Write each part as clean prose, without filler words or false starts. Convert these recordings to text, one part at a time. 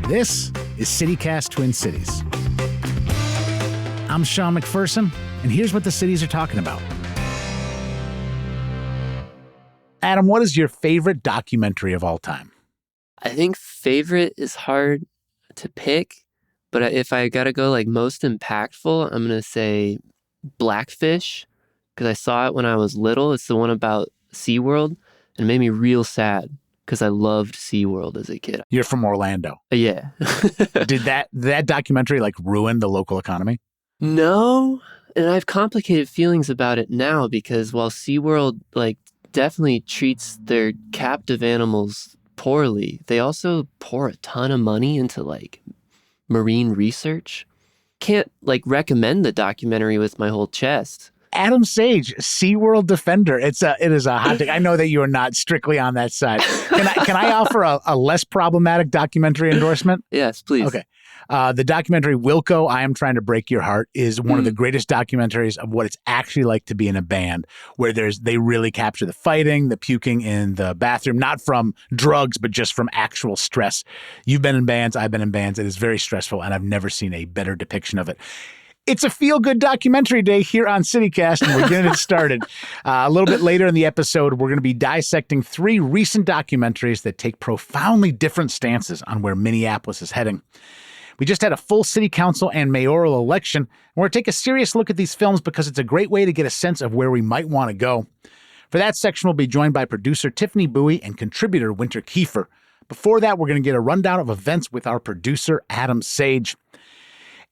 This is CityCast Twin Cities. I'm Sean McPherson, and here's what the cities are talking about. Adam, what is your favorite documentary of all time? I think favorite is hard to pick, but if I gotta go like most impactful, I'm gonna say Blackfish, because I saw it when I was little. It's the one about SeaWorld, and it made me real sad because I loved SeaWorld as a kid. You're from Orlando. Yeah. Did that documentary like ruin the local economy? No, and I have complicated feelings about it now because while SeaWorld like definitely treats their captive animals poorly, they also pour a ton of money into like marine research. Can't like recommend the documentary with my whole chest. Adam Sage, SeaWorld Defender. It is a hot take. I know that you are not strictly on that side. Can I offer a less problematic documentary endorsement? Yes, please. Okay. The documentary Wilco, I Am Trying to Break Your Heart is one of the greatest documentaries of what it's actually like to be in a band, where they really capture the fighting, the puking in the bathroom, not from drugs, but just from actual stress. You've been in bands, I've been in bands. It is very stressful, and I've never seen a better depiction of it. It's a feel-good documentary day here on CityCast, and we're getting it started. A little bit later in the episode, we're going to be dissecting 3 recent documentaries that take profoundly different stances on where Minneapolis is heading. We just had a full city council and mayoral election, and we're going to take a serious look at these films because it's a great way to get a sense of where we might want to go. For that section, we'll be joined by producer Tiffany Bowie and contributor Winter Keefer. Before that, we're going to get a rundown of events with our producer, Adam Sage.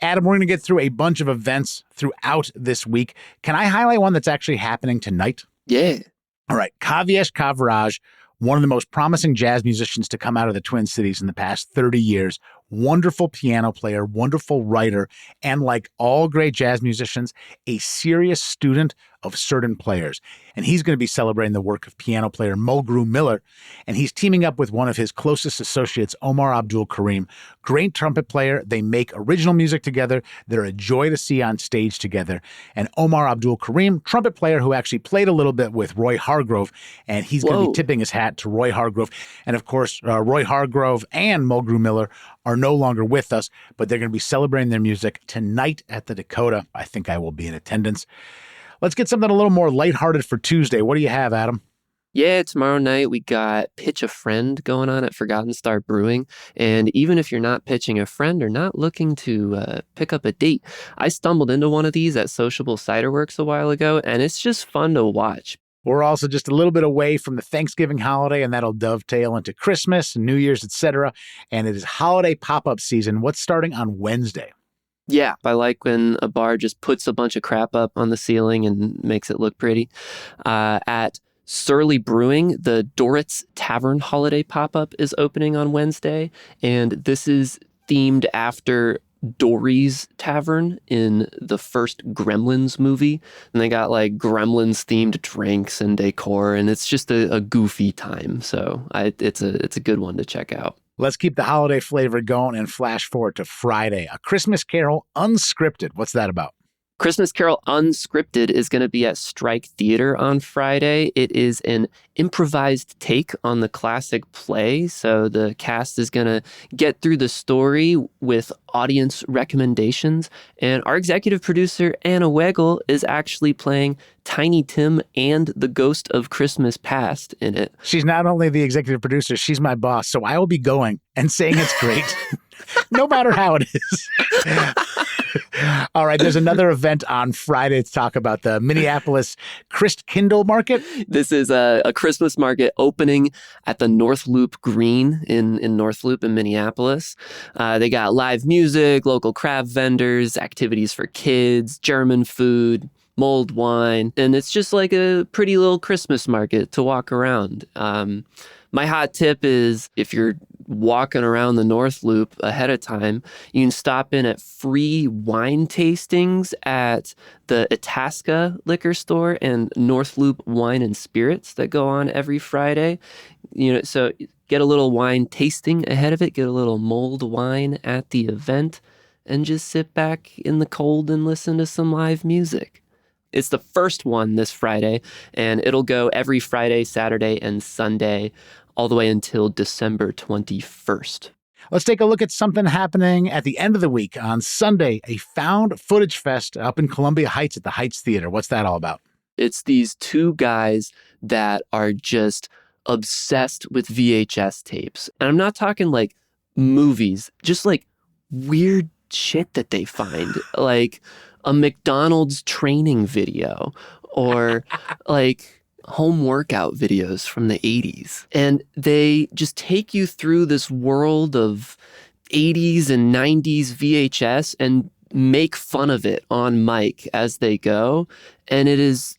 Adam, we're going to get through a bunch of events throughout this week. Can I highlight one that's actually happening tonight? Yeah. All right. Kavyesh Kavaraj, one of the most promising jazz musicians to come out of the Twin Cities in the past 30 years. Wonderful piano player, wonderful writer, and like all great jazz musicians, a serious student of certain players. And he's going to be celebrating the work of piano player Mulgrew Miller, and he's teaming up with one of his closest associates, Omar Abdul Karim. Great trumpet player. They make original music together. They're a joy to see on stage together. And Omar Abdul Karim, trumpet player who actually played a little bit with Roy Hargrove, and he's going to be tipping his hat to Roy Hargrove. And of course, Roy Hargrove and Mulgrew Miller are no longer with us, but they're going to be celebrating their music tonight at the Dakota. I think I will be in attendance. Let's get something a little more lighthearted for Tuesday. What do you have, Adam? Yeah, tomorrow night we got Pitch a Friend going on at Forgotten Star Brewing. And even if you're not pitching a friend or not looking to pick up a date, I stumbled into one of these at Sociable Cider Works a while ago, and it's just fun to watch. We're also just a little bit away from the Thanksgiving holiday, and that'll dovetail into Christmas and New Year's, etc. And it is holiday pop-up season. What's starting on Wednesday? Yeah, I like when a bar just puts a bunch of crap up on the ceiling and makes it look pretty. At Surly Brewing, the Dorrit's Tavern holiday pop-up is opening on Wednesday, and this is themed after Dory's Tavern in the first Gremlins movie. And they got like Gremlins themed drinks and decor, and it's just a goofy time. So it's a good one to check out. Let's keep the holiday flavor going and flash forward to Friday. A Christmas Carol Unscripted. What's that about? Christmas Carol Unscripted is going to be at Strike Theater on Friday. It is an improvised take on the classic play. So the cast is going to get through the story with audience recommendations. And our executive producer, Anna Weigel, is actually playing Tiny Tim and the Ghost of Christmas Past in it. She's not only the executive producer, she's my boss. So I will be going and saying it's great, no matter how it is. All right, there's another event on Friday to talk about the Minneapolis Christkindl Market. This is a Christmas market opening at the North Loop Green in North Loop in Minneapolis. They got live music, local craft vendors, activities for kids, German food, mulled wine, and it's just like a pretty little Christmas market to walk around. My hot tip is if you're walking around the North Loop ahead of time, you can stop in at free wine tastings at the Itasca liquor store and North Loop Wine and Spirits that go on every Friday. So get a little wine tasting ahead of it, get a little mulled wine at the event, and just sit back in the cold and listen to some live music. It's the first one this Friday, and it'll go every Friday, Saturday, and Sunday all the way until December 21st. Let's take a look at something happening at the end of the week on Sunday, a found footage fest up in Columbia Heights at the Heights Theater. What's that all about? It's these two guys that are just obsessed with VHS tapes. And I'm not talking like movies, just like weird shit that they find, like a McDonald's training video or like home workout videos from the 80s. And they just take you through this world of 80s and 90s VHS and make fun of it on mic as they go. And it is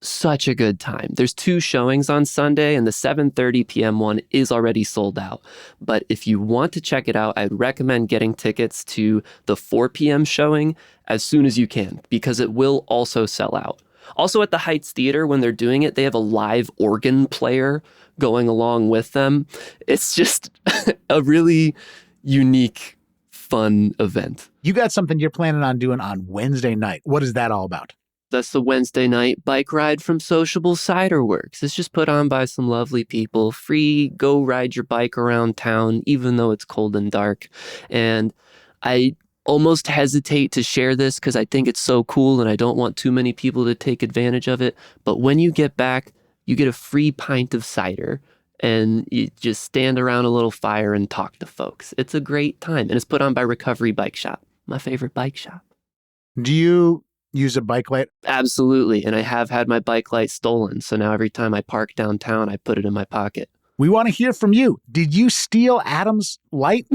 such a good time. There's 2 showings on Sunday, and the 7:30 p.m. one is already sold out. But if you want to check it out, I'd recommend getting tickets to the 4 p.m. showing as soon as you can, because it will also sell out. Also at the Heights Theater, when they're doing it, they have a live organ player going along with them. It's just a really unique, fun event. You got something you're planning on doing on Wednesday night. What is that all about? That's the Wednesday night bike ride from Sociable Cider Works. It's just put on by some lovely people. Free, go ride your bike around town, even though it's cold and dark. And I almost hesitate to share this because I think it's so cool and I don't want too many people to take advantage of it. But when you get back, you get a free pint of cider and you just stand around a little fire and talk to folks. It's a great time. And it's put on by Recovery Bike Shop, my favorite bike shop. Do you use a bike light? Absolutely. And I have had my bike light stolen. So now every time I park downtown, I put it in my pocket. We want to hear from you. Did you steal Adam's light?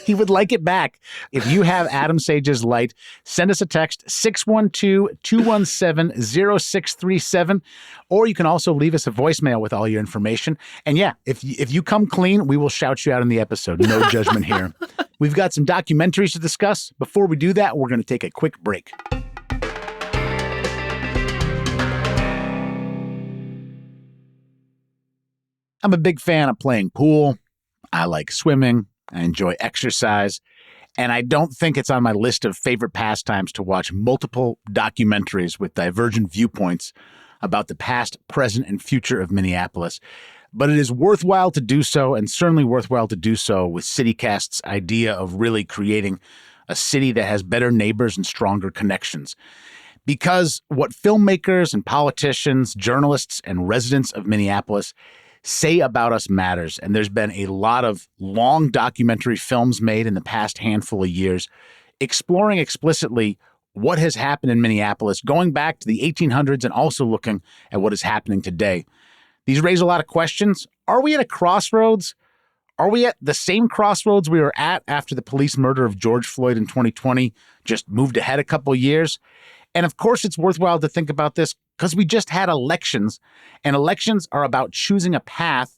He would like it back. If you have Adam Sage's light, send us a text, 612-217-0637, or you can also leave us a voicemail with all your information. And yeah, if you come clean, we will shout you out in the episode. No judgment here. We've got some documentaries to discuss. Before we do that, we're going to take a quick break. I'm a big fan of playing pool. I like swimming. I enjoy exercise. And I don't think it's on my list of favorite pastimes to watch multiple documentaries with divergent viewpoints about the past, present, and future of Minneapolis. But it is worthwhile to do so, and certainly worthwhile to do so with CityCast's idea of really creating a city that has better neighbors and stronger connections. Because what filmmakers and politicians, journalists, and residents of Minneapolis say about us matters. And there's been a lot of long documentary films made in the past handful of years exploring explicitly what has happened in Minneapolis, going back to the 1800s and also looking at what is happening today. These raise a lot of questions. Are we at a crossroads? Are we at the same crossroads we were at after the police murder of George Floyd in 2020 just moved ahead a couple of years? And of course, it's worthwhile to think about this because we just had elections, and elections are about choosing a path.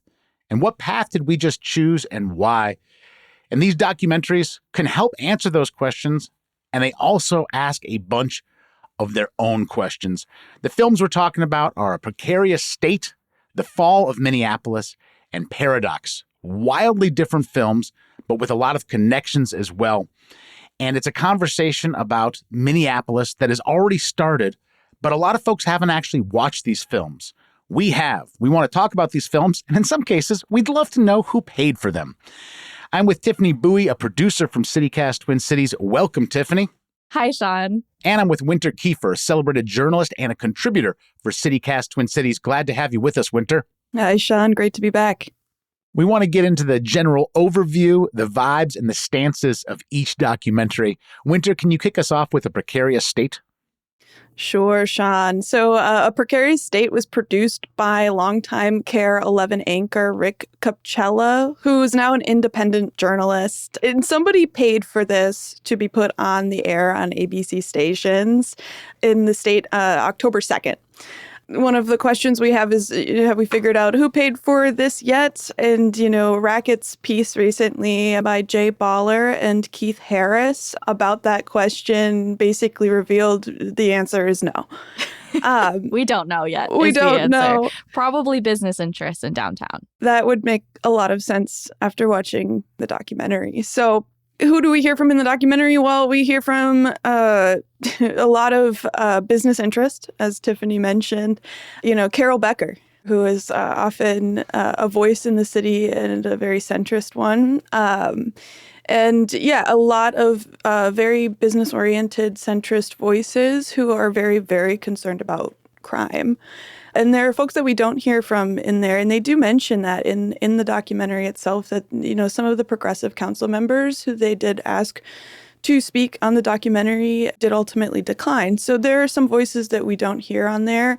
And what path did we just choose and why? And these documentaries can help answer those questions, and they also ask a bunch of their own questions. The films we're talking about are Precarious State, The Fall of Minneapolis, and Paradox. Wildly different films, but with a lot of connections as well. And it's a conversation about Minneapolis that has already started, but a lot of folks haven't actually watched these films. We have. We want to talk about these films, and in some cases, we'd love to know who paid for them. I'm with Tiffany Bowie, a producer from CityCast Twin Cities. Welcome, Tiffany. Hi, Sean. And I'm with Winter Keefer, a celebrated journalist and a contributor for CityCast Twin Cities. Glad to have you with us, Winter. Hi, Sean. Great to be back. We want to get into the general overview, the vibes, and the stances of each documentary. Winter, can you kick us off with A Precarious State? Sure, Sean. So A Precarious State was produced by longtime KARE 11 anchor Rick Capcella, who is now an independent journalist. And somebody paid for this to be put on the air on ABC stations in the state October 2nd. One of the questions we have is, have we figured out who paid for this yet? And, Racket's piece recently by Jay Baller and Keith Harris about that question basically revealed the answer is no. We don't know yet. We don't know. Probably business interests in downtown. That would make a lot of sense after watching the documentary. So who do we hear from in the documentary? Well, we hear from a lot of business interest, as Tiffany mentioned. Carol Becker, who is often a voice in the city and a very centrist one. And yeah, a lot of very business-oriented centrist voices who are very, very concerned about crime. And there are folks that we don't hear from in there, and they do mention that in the documentary itself that, you know, some of the progressive council members who they did ask to speak on the documentary did ultimately decline. So there are some voices that we don't hear on there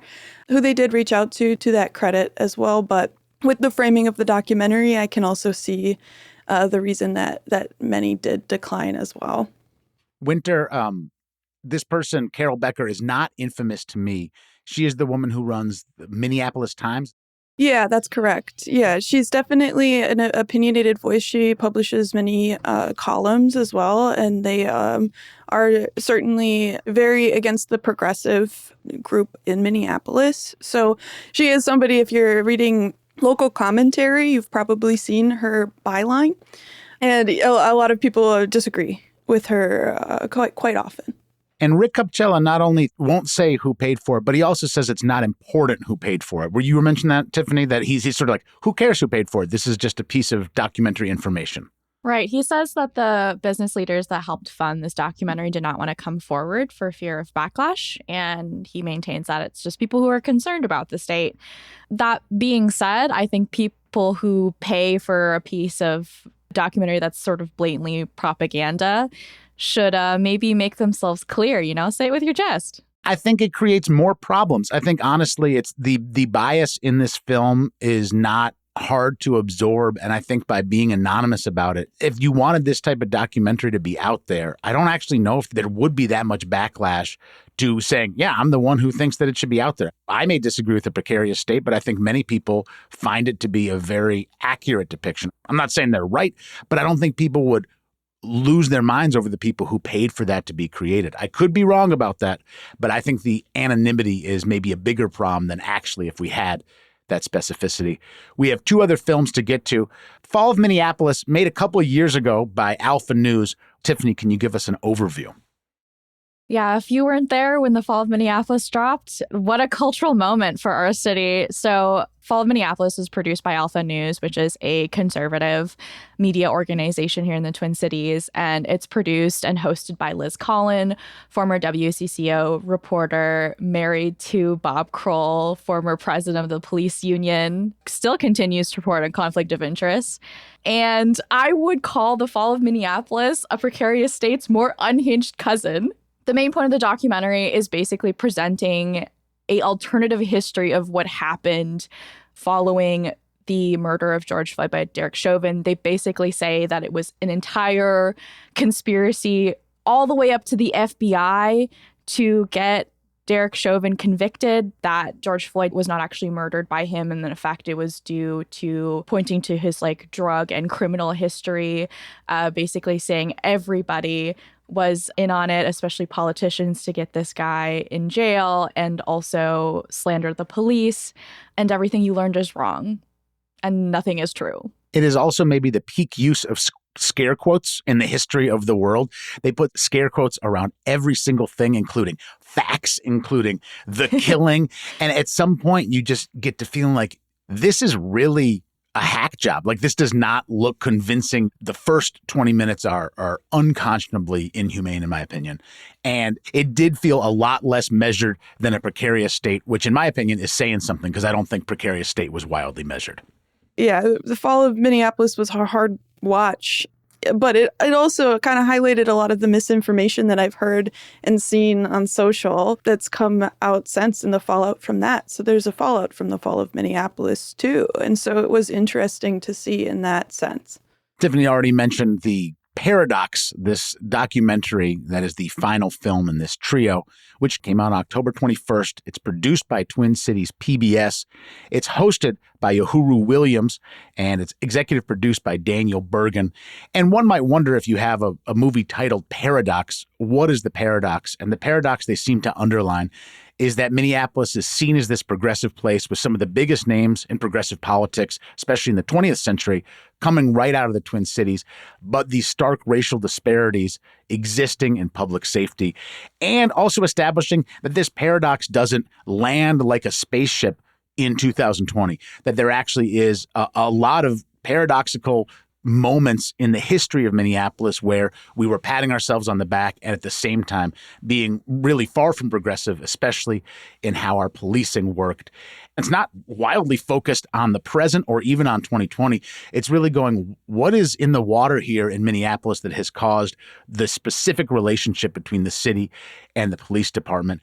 who they did reach out to that credit as well. But with the framing of the documentary, I can also see the reason that many did decline as well. Winter, this person, Carol Becker, is not infamous to me. She is the woman who runs the Minneapolis Times. Yeah, that's correct. Yeah, she's definitely an opinionated voice. She publishes many columns as well, and they are certainly very against the progressive group in Minneapolis. So she is somebody, if you're reading local commentary, you've probably seen her byline. And a lot of people disagree with her quite often. And Rick Kupchella not only won't say who paid for it, but he also says it's not important who paid for it. Were you mentioning that, Tiffany, that he's sort of like, who cares who paid for it? This is just a piece of documentary information. Right. He says that the business leaders that helped fund this documentary did not want to come forward for fear of backlash. And he maintains that it's just people who are concerned about the state. That being said, I think people who pay for a piece of documentary that's sort of blatantly propaganda should maybe make themselves clear, say it with your chest. I think it creates more problems. I think, honestly, it's the bias in this film is not hard to absorb. And I think by being anonymous about it, if you wanted this type of documentary to be out there, I don't actually know if there would be that much backlash to saying, yeah, I'm the one who thinks that it should be out there. I may disagree with the Precarious State, but I think many people find it to be a very accurate depiction. I'm not saying they're right, but I don't think people would lose their minds over the people who paid for that to be created. I could be wrong about that, but I think the anonymity is maybe a bigger problem than actually if we had that specificity. We have two other films to get to. Fall of Minneapolis, made a couple of years ago by Alpha News. Tiffany, can you give us an overview? Yeah, if you weren't there when the Fall of Minneapolis dropped, what a cultural moment for our city. So Fall of Minneapolis is produced by Alpha News, which is a conservative media organization here in the Twin Cities. And it's produced and hosted by Liz Collin, former WCCO reporter, married to Bob Kroll, former president of the police union, still continues to report on conflict of interest. And I would call the Fall of Minneapolis a Precarious State's more unhinged cousin. The main point of the documentary is basically presenting an alternative history of what happened following the murder of George Floyd by Derek Chauvin. They basically say that it was an entire conspiracy all the way up to the FBI to get Derek Chauvin convicted, that George Floyd was not actually murdered by him. And in fact, it was due to pointing to his drug and criminal history, basically saying everybody was in on it, especially politicians, to get this guy in jail, and also slander the police, and everything you learned is wrong and nothing is true. It is also maybe the peak use of scare quotes in the history of the world. They put scare quotes around every single thing, including facts, including the killing. And at some point, you just get to feeling like this is really a hack job. Like, this does not look convincing. The first 20 minutes are unconscionably inhumane, in my opinion. And it did feel a lot less measured than a Precarious State, which in my opinion is saying something, because I don't think Precarious State was wildly measured. Yeah, the Fall of Minneapolis was a hard watch, but it also kind of highlighted a lot of the misinformation that I've heard and seen on social that's come out since, in the fallout from that. So there's a fallout from the Fall of Minneapolis too. And so it was interesting to see in that sense. Tiffany already mentioned the Paradox, this documentary that is the final film in this trio, which came out October 21st. It's produced by Twin Cities PBS. It's hosted by Uhuru Williams, and it's executive produced by Daniel Bergen. And one might wonder, if you have a movie titled Paradox, what is the paradox? And the paradox they seem to underline is that Minneapolis is seen as this progressive place with some of the biggest names in progressive politics, especially in the 20th century, coming right out of the Twin Cities, but these stark racial disparities existing in public safety, and also establishing that this paradox doesn't land like a spaceship in 2020, that there actually is a lot of paradoxical moments in the history of Minneapolis where we were patting ourselves on the back and at the same time being really far from progressive, especially in how our policing worked. It's not wildly focused on the present or even on 2020. It's really going, what is in the water here in Minneapolis that has caused the specific relationship between the city and the police department?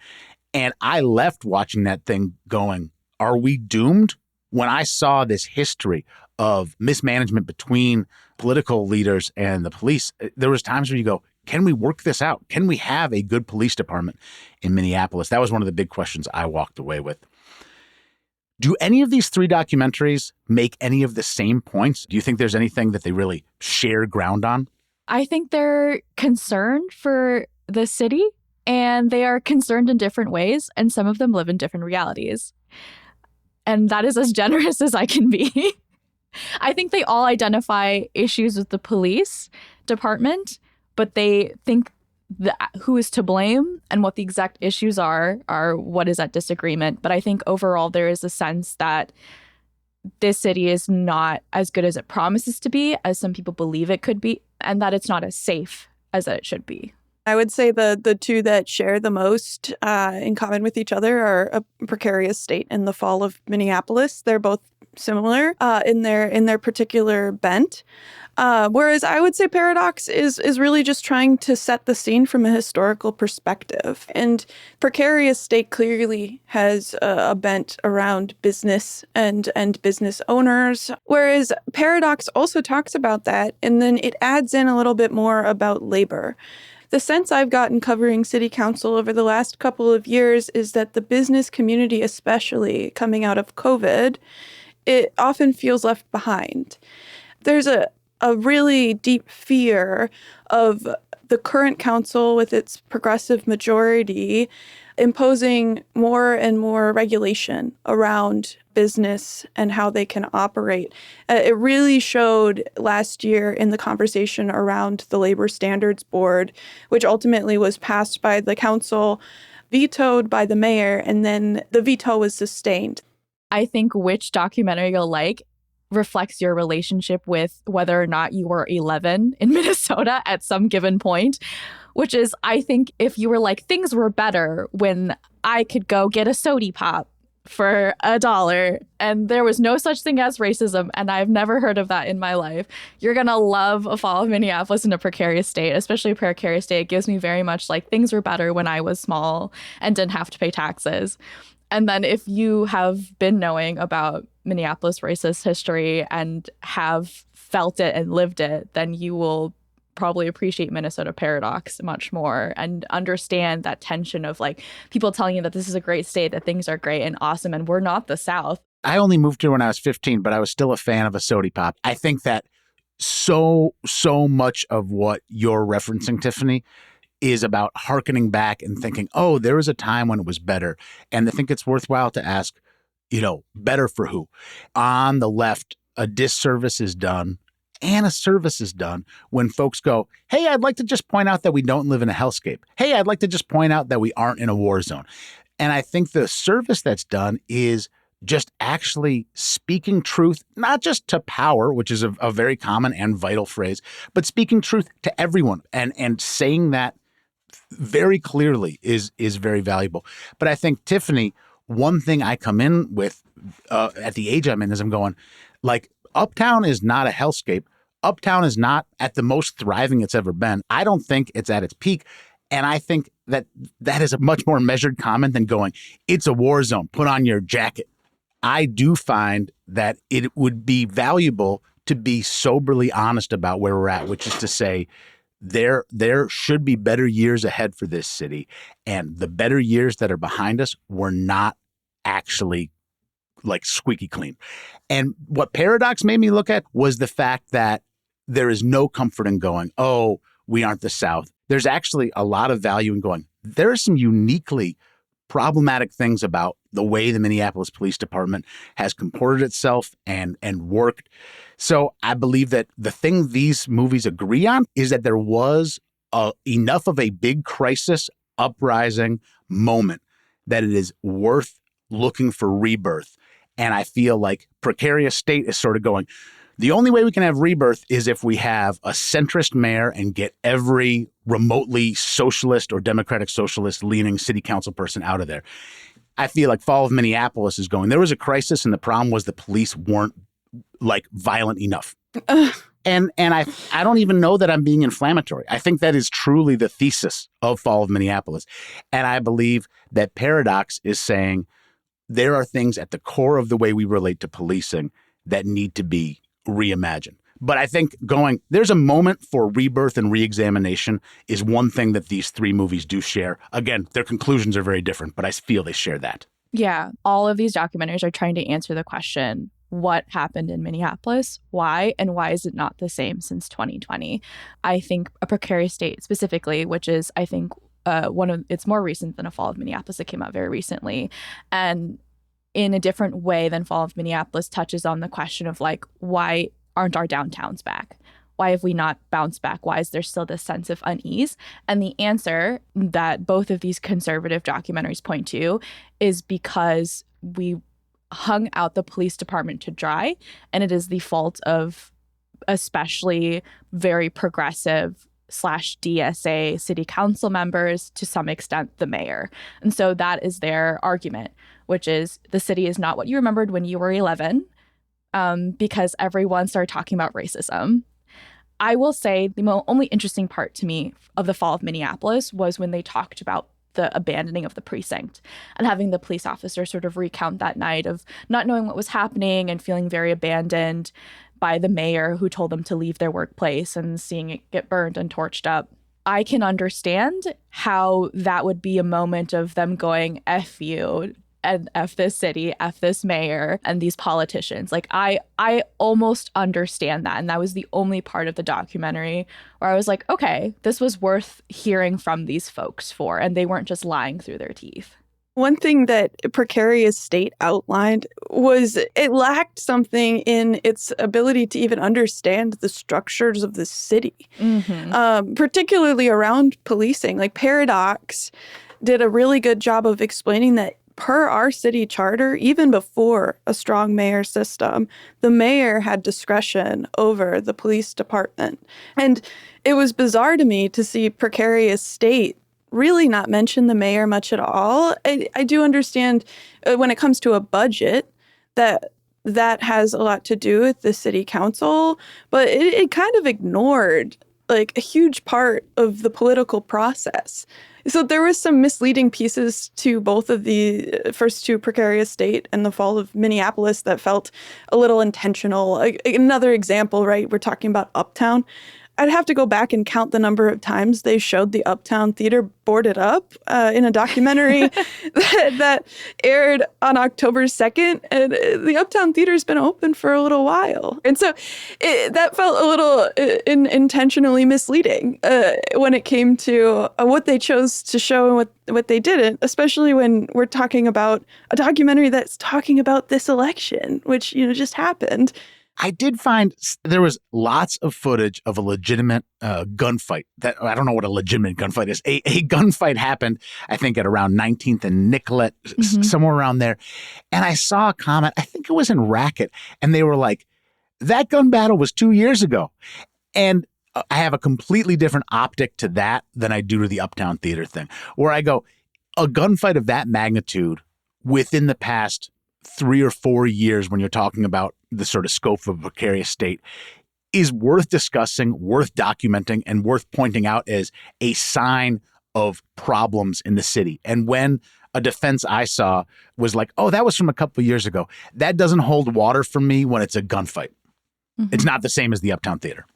And I left watching that thing going, are we doomed? When I saw this history of mismanagement between political leaders and the police, there was times where you go, can we work this out? Can we have a good police department in Minneapolis? That was one of the big questions I walked away with. Do any of these three documentaries make any of the same points? Do you think there's anything that they really share ground on? I think they're concerned for the city, and they are concerned in different ways, and some of them live in different realities. And that is as generous as I can be. I think they all identify issues with the police department, but they think who is to blame and what the exact issues are what is at disagreement. But I think overall there is a sense that this city is not as good as it promises to be, as some people believe it could be, and that it's not as safe as it should be. I would say the two that share the most in common with each other are A Precarious State and The Fall of Minneapolis. They're both similar in their particular bent. Whereas I would say Paradox is really just trying to set the scene from a historical perspective. And Precarious State clearly has a bent around business and business owners, whereas Paradox also talks about that, and then it adds in a little bit more about labor. The sense I've gotten covering city council over the last couple of years is that the business community, especially coming out of COVID, it often feels left behind. There's a really deep fear of the current council with its progressive majority imposing more and more regulation around business and how they can operate. It really showed last year in the conversation around the Labor Standards Board, which ultimately was passed by the council, vetoed by the mayor, and then the veto was sustained. I think which documentary you'll like reflects your relationship with whether or not you were 11 in Minnesota at some given point, which is, I think if you were like, things were better when I could go get a sody pop for $1 and there was no such thing as racism, and I've never heard of that in my life, you're going to love A Fall of Minneapolis and A Precarious State, especially A Precarious State. It gives me very much like things were better when I was small and didn't have to pay taxes. And then if you have been knowing about Minneapolis racist history and have felt it and lived it, then you will probably appreciate Minnesota Paradox much more and understand that tension of like people telling you that this is a great state, that things are great and awesome, and we're not the South. I only moved here when I was 15, but I was still a fan of a sody pop. I think that so much of what you're referencing, Tiffany, is about hearkening back and thinking, oh, there was a time when it was better. And I think it's worthwhile to ask, better for who? On the left, a disservice is done and a service is done when folks go, hey, I'd like to just point out that we don't live in a hellscape. Hey, I'd like to just point out that we aren't in a war zone. And I think the service that's done is just actually speaking truth, not just to power, which is a very common and vital phrase, but speaking truth to everyone and saying that very clearly is very valuable. But I think, Tiffany, one thing I come in with at the age I'm in is I'm going, like, Uptown is not a hellscape. Uptown is not at the most thriving it's ever been. I don't think it's at its peak. And I think that is a much more measured comment than going, it's a war zone, put on your jacket. I do find that it would be valuable to be soberly honest about where we're at, which is to say, there should be better years ahead for this city. And the better years that are behind us were not actually like squeaky clean. And what Paradox made me look at was the fact that there is no comfort in going, oh, we aren't the South. There's actually a lot of value in going, there are some uniquely problematic things about the way the Minneapolis Police Department has comported itself and worked. So I believe that the thing these movies agree on is that there was enough of a big crisis, uprising moment that it is worth looking for rebirth. And I feel like Precarious State is sort of going, the only way we can have rebirth is if we have a centrist mayor and get every remotely socialist or democratic socialist leaning city council person out of there. I feel like Fall of Minneapolis is going, there was a crisis and the problem was the police weren't like violent enough. And I don't even know that I'm being inflammatory. I think that is truly the thesis of Fall of Minneapolis. And I believe that Paradox is saying there are things at the core of the way we relate to policing that need to be reimagined. But I think there's a moment for rebirth and reexamination is one thing that these three movies do share. Again, their conclusions are very different, but I feel they share that. Yeah. All of these documentaries are trying to answer the question, what happened in Minneapolis? Why? And why is it not the same since 2020? I think A Precarious State specifically, which is, I think, it's more recent than A Fall of Minneapolis. It came out very recently. And in a different way than Fall of Minneapolis touches on the question of like, why aren't our downtowns back? Why have we not bounced back? Why is there still this sense of unease? And the answer that both of these conservative documentaries point to is because we hung out the police department to dry, and it is the fault of especially very progressive /DSA city council members, to some extent the mayor. And so that is their argument, which is the city is not what you remembered when you were 11, because everyone started talking about racism. I will say the only interesting part to me of the Fall of Minneapolis was when they talked about the abandoning of the precinct and having the police officer sort of recount that night of not knowing what was happening and feeling very abandoned by the mayor who told them to leave their workplace and seeing it get burned and torched up. I can understand how that would be a moment of them going, F you, and F this city, F this mayor, and these politicians. Like, I almost understand that. And that was the only part of the documentary where I was like, okay, this was worth hearing from these folks for, and they weren't just lying through their teeth. One thing that Precarious State outlined was it lacked something in its ability to even understand the structures of the city, particularly around policing. Like, Paradox did a really good job of explaining that per our city charter, even before a strong mayor system, the mayor had discretion over the police department. And it was bizarre to me to see Precarious State really not mention the mayor much at all. I do understand when it comes to a budget that has a lot to do with the city council, but it kind of ignored like a huge part of the political process. So there was some misleading pieces to both of the first two, Precarious State and The Fall of Minneapolis, that felt a little intentional. Another example, right? We're talking about Uptown. I'd have to go back and count the number of times they showed the Uptown Theater boarded up in a documentary that aired on October 2nd. And the Uptown Theater's been open for a little while. And so that felt a little intentionally misleading when it came to what they chose to show and what they didn't, especially when we're talking about a documentary that's talking about this election, which, just happened. I did find there was lots of footage of a legitimate gunfight. That I don't know what a legitimate gunfight is. A gunfight happened, I think, at around 19th and Nicollet, somewhere around there. And I saw a comment, I think it was in Racket, and they were like, that gun battle was 2 years ago. And I have a completely different optic to that than I do to the Uptown Theater thing, where I go, a gunfight of that magnitude within the past 3 or 4 years, when you're talking about the sort of scope of a Precarious State, is worth discussing, worth documenting, and worth pointing out as a sign of problems in the city. And when a defense I saw was like, oh, that was from a couple of years ago, that doesn't hold water for me when it's a gunfight. It's not the same as the Uptown Theater.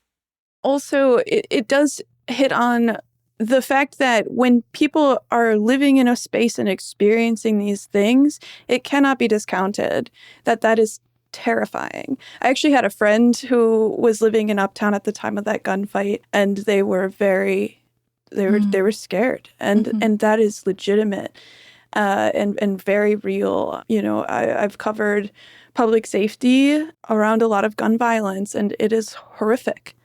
Also, it does hit on the fact that when people are living in a space and experiencing these things, it cannot be discounted that is terrifying. I actually had a friend who was living in Uptown at the time of that gunfight, and they were they were scared, and that is legitimate and very real. I've covered public safety around a lot of gun violence, and it is horrific.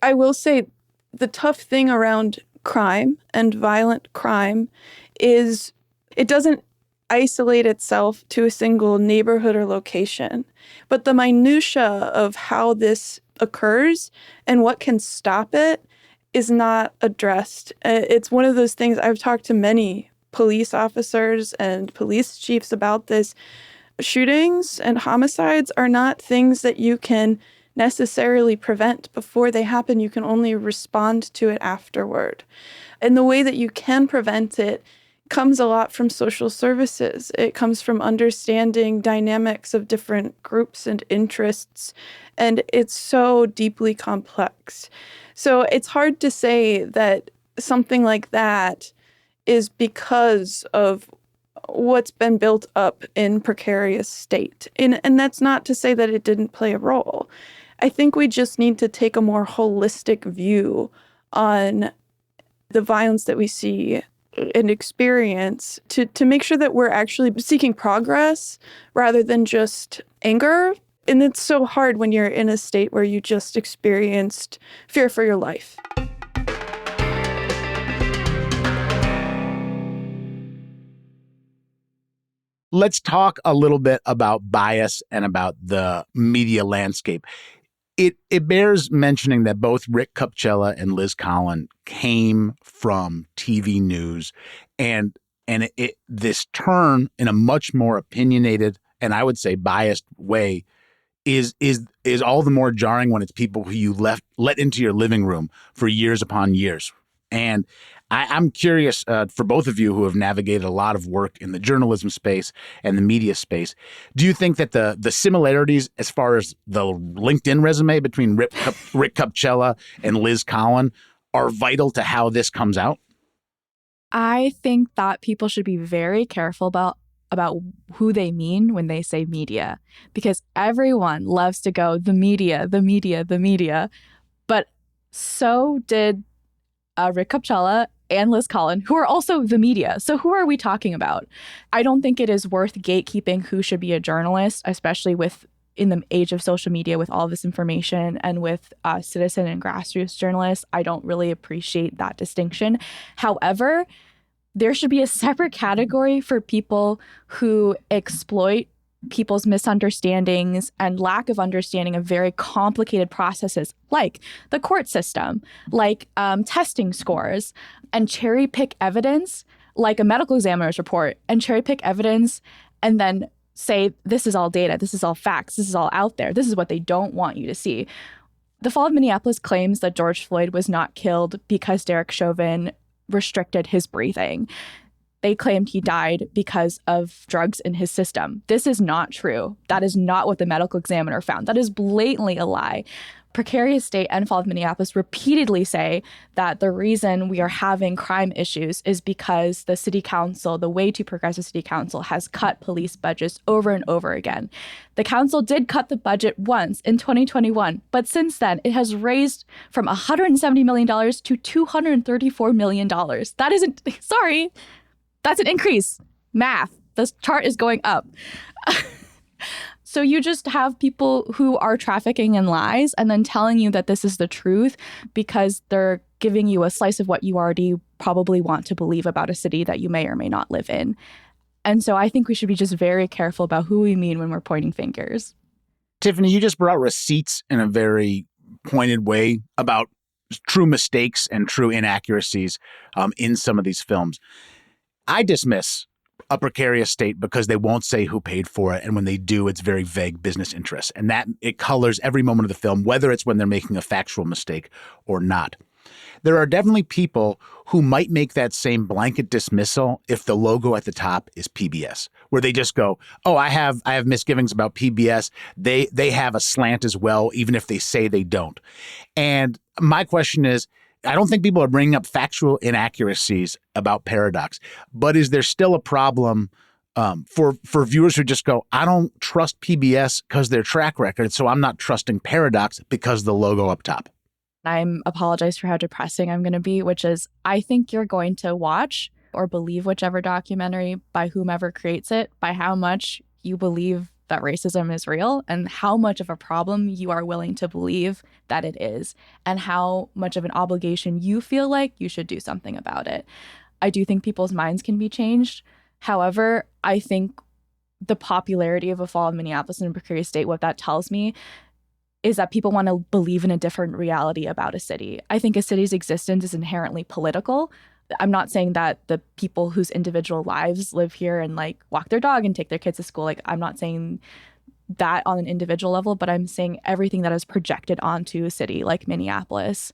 I will say the tough thing around crime and violent crime is it doesn't isolate itself to a single neighborhood or location. But the minutia of how this occurs and what can stop it is not addressed. It's one of those things. I've talked to many police officers and police chiefs about this. Shootings and homicides are not things that you can necessarily prevent before they happen. You can only respond to it afterward. And the way that you can prevent it comes a lot from social services. It comes from understanding dynamics of different groups and interests. And it's so deeply complex. So it's hard to say that something like that is because of what's been built up in Precarious State. And that's not to say that it didn't play a role. I think we just need to take a more holistic view on the violence that we see and experience to make sure that we're actually seeking progress rather than just anger. And it's so hard when you're in a state where you just experienced fear for your life. Let's talk a little bit about bias and about the media landscape. It bears mentioning that both Rick Kupchella and Liz Collin came from TV news, and this turn in a much more opinionated and I would say biased way is all the more jarring when it's people who you let into your living room for years upon years. And I'm curious for both of you who have navigated a lot of work in the journalism space and the media space. Do you think that the similarities as far as the LinkedIn resume between Rick Kupchella and Liz Collin are vital to how this comes out? I think that people should be very careful about who they mean when they say media, because everyone loves to go, the media, the media, the media. But so did Rick Kupchella and Liz Collin, who are also the media. So who are we talking about? I don't think it is worth gatekeeping who should be a journalist, especially in the age of social media with all this information and with citizen and grassroots journalists. I don't really appreciate that distinction. However, there should be a separate category for people who exploit people's misunderstandings and lack of understanding of very complicated processes like the court system, like testing scores, and cherry pick evidence like a medical examiner's report and cherry pick evidence and then say, this is all data, this is all facts, this is all out there, this is what they don't want you to see. The Fall of Minneapolis claims that George Floyd was not killed because Derek Chauvin restricted his breathing. They claimed he died because of drugs in his system. This is not true. That is not what the medical examiner found. That is blatantly a lie. Precarious State and Fall of Minneapolis repeatedly say that the reason we are having crime issues is because the city council, the way to progressive city council, has cut police budgets over and over again. The council did cut the budget once in 2021, but since then it has raised from $170 million to $234 million. That isn't, sorry, that's an increase. Math. This chart is going up. So you just have people who are trafficking in lies and then telling you that this is the truth because they're giving you a slice of what you already probably want to believe about a city that you may or may not live in. And so I think we should be just very careful about who we mean when we're pointing fingers. Tiffany, you just brought receipts in a very pointed way about true mistakes and true inaccuracies in some of these films. I dismiss A Precarious State because they won't say who paid for it. And when they do, it's very vague business interests. And that it colors every moment of the film, whether it's when they're making a factual mistake or not. There are definitely people who might make that same blanket dismissal if the logo at the top is PBS, where they just go, oh, I have misgivings about PBS. They have a slant as well, even if they say they don't. And my question is, I don't think people are bringing up factual inaccuracies about Paradox, but is there still a problem for viewers who just go, I don't trust PBS because their track record, so I'm not trusting Paradox because the logo up top? I'm apologize for how depressing I'm going to be, which is I think you're going to watch or believe whichever documentary by whomever creates it, by how much you believe that racism is real and how much of a problem you are willing to believe that it is and how much of an obligation you feel like you should do something about it. I do think people's minds can be changed. However, I think the popularity of A Fall of Minneapolis and a Precarious State, what that tells me is that people want to believe in a different reality about a city. I think a city's existence is inherently political. I'm not saying that the people whose individual lives live here and like walk their dog and take their kids to school, like I'm not saying that on an individual level, but I'm saying everything that is projected onto a city like Minneapolis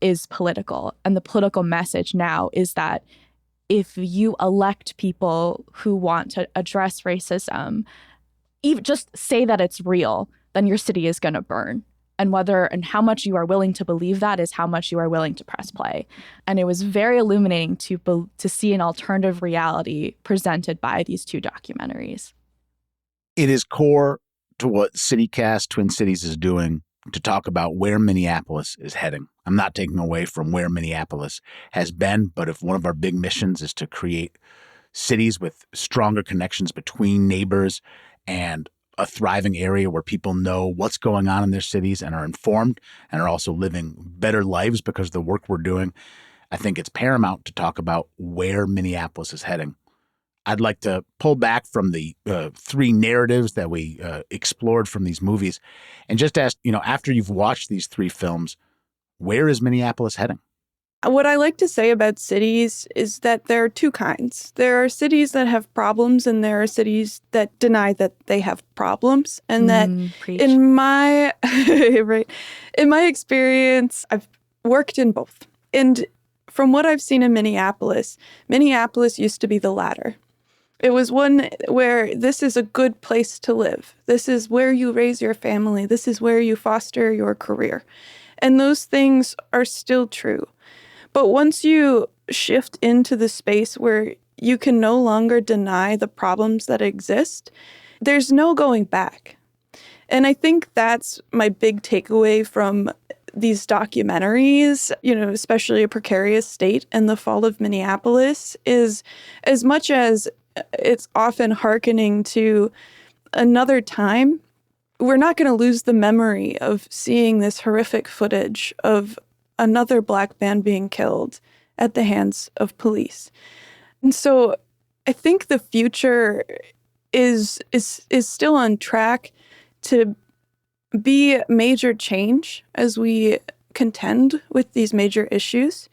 is political. And the political message now is that if you elect people who want to address racism, even just say that it's real, then your city is going to burn. And whether and how much you are willing to believe that is how much you are willing to press play. And it was very illuminating to see an alternative reality presented by these two documentaries. It is core to what CityCast Twin Cities is doing to talk about where Minneapolis is heading. I'm not taking away from where Minneapolis has been, but if one of our big missions is to create cities with stronger connections between neighbors and a thriving area where people know what's going on in their cities and are informed and are also living better lives because of the work we're doing, I think it's paramount to talk about where Minneapolis is heading. I'd like to pull back from the three narratives that we explored from these movies and just ask, after you've watched these three films, where is Minneapolis heading? What I like to say about cities is that there are two kinds. There are cities that have problems, and there are cities that deny that they have problems. And that in my in my experience, I've worked in both. And from what I've seen in Minneapolis used to be the latter. It was one where this is a good place to live. This is where you raise your family. This is where you foster your career. And those things are still true. But once you shift into the space where you can no longer deny the problems that exist, there's no going back. And I think that's my big takeaway from these documentaries, especially A Precarious State and The Fall of Minneapolis, is as much as it's often hearkening to another time, we're not going to lose the memory of seeing this horrific footage of another Black man being killed at the hands of police. And so I think the future is still on track to be major change as we contend with these major issues,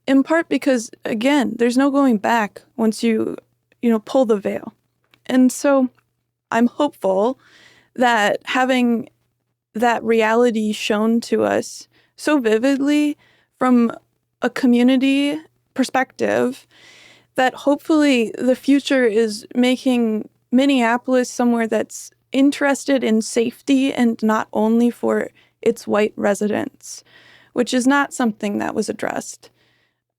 in part because, again, there's no going back once you pull the veil. And so I'm hopeful that having that reality shown to us so vividly from a community perspective, that hopefully the future is making Minneapolis somewhere that's interested in safety and not only for its white residents, which is not something that was addressed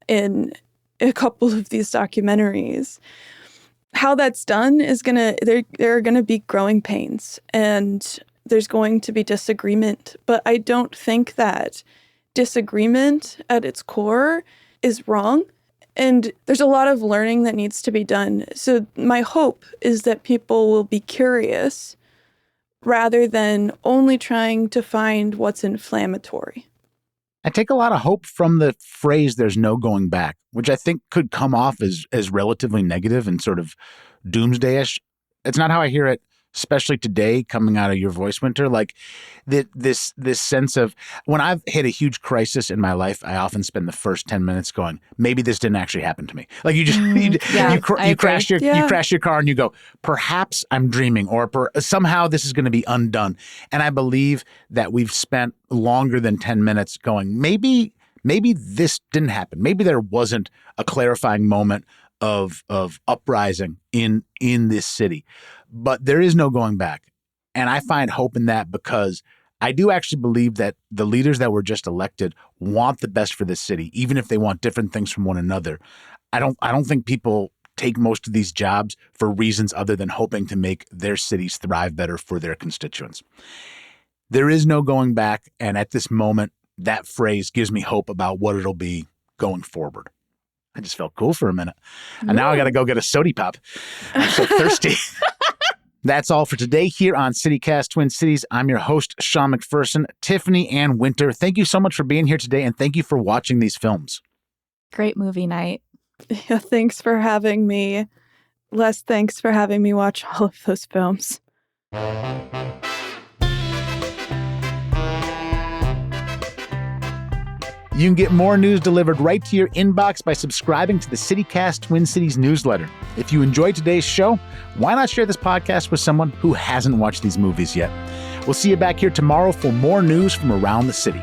in a couple of these documentaries. How that's done is there are gonna be growing pains, and there's going to be disagreement, but I don't think that disagreement at its core is wrong. And there's a lot of learning that needs to be done. So my hope is that people will be curious rather than only trying to find what's inflammatory. I take a lot of hope from the phrase "there's no going back," which I think could come off as relatively negative and sort of doomsday-ish. It's not how I hear it, especially today, coming out of your voice, Winter. Like this sense of, when I've hit a huge crisis in my life, I often spend the first 10 minutes going, maybe this didn't actually happen to me. Like you crash your car and you go, perhaps I'm dreaming, or somehow this is going to be undone. And I believe that we've spent longer than 10 minutes going, maybe this didn't happen. Maybe there wasn't a clarifying moment of uprising in this city. But there is no going back. And I find hope in that because I do actually believe that the leaders that were just elected want the best for this city, even if they want different things from one another. I don't think people take most of these jobs for reasons other than hoping to make their cities thrive better for their constituents. There is no going back. And at this moment, that phrase gives me hope about what it'll be going forward. I just felt cool for a minute. And now I got to go get a Sody Pop. I'm so thirsty. That's all for today here on CityCast Twin Cities. I'm your host, Sean McPherson. Tiffany and Winter, thank you so much for being here today, and thank you for watching these films. Great movie night. Yeah, thanks for having me. Les, thanks for having me watch all of those films. You can get more news delivered right to your inbox by subscribing to the CityCast Twin Cities newsletter. If you enjoyed today's show, why not share this podcast with someone who hasn't watched these movies yet? We'll see you back here tomorrow for more news from around the city.